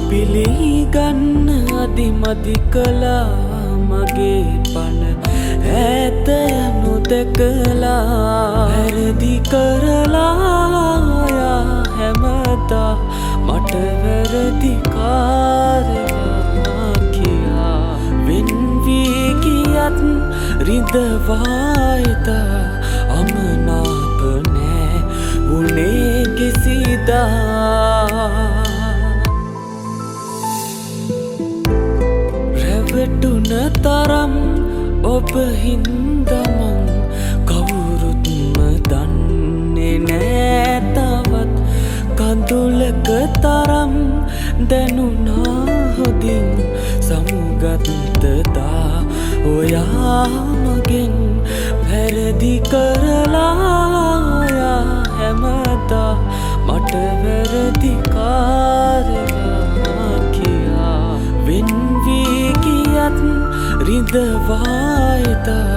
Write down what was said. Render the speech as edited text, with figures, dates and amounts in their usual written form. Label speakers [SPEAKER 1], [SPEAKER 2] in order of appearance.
[SPEAKER 1] පිළිගන්න අදිමදි කළා මගේ පණ ඈත යනු දැකලා වැරදි කරලා හැමදා මට වැරදිකාරයා කියා වෙන් වී ගියත් රිදවායිතා අමනාප නෑ උනේ කිසිදා රැවටුන තරම් ඔබ හින්දමන් කවුරුත්ම දන්නේ නෑ තවත් කඳුලක තරම් දැනුණා හොදින් සමුගත්තදා ඔයා මගෙන් වැරදි කරලා හැමදා මට වැරදිකාරයා කියා වෙන් වී ගියත් රිදවායිතා